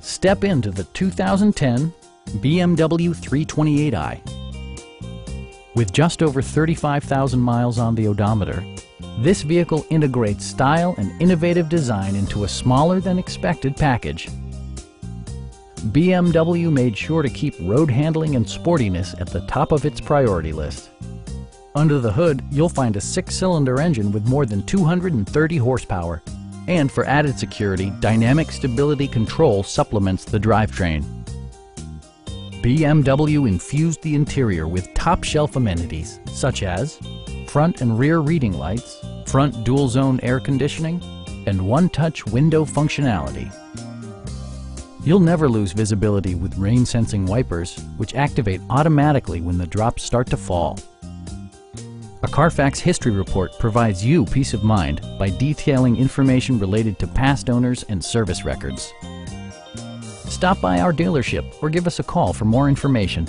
Step into the 2010 BMW 328i. With just over 35,000 miles on the odometer, this vehicle integrates style and innovative design into a smaller than expected package. BMW made sure to keep road handling and sportiness at the top of its priority list. Under the hood, you'll find a 6-cylinder engine with more than 230 horsepower. And for added security, dynamic stability control supplements the drivetrain. BMW infused the interior with top-shelf amenities such as front and rear reading lights, front dual-zone air conditioning, and one-touch window functionality. You'll never lose visibility with rain-sensing wipers, which activate automatically when the drops start to fall. A Carfax history report provides you peace of mind by detailing information related to past owners and service records. Stop by our dealership or give us a call for more information.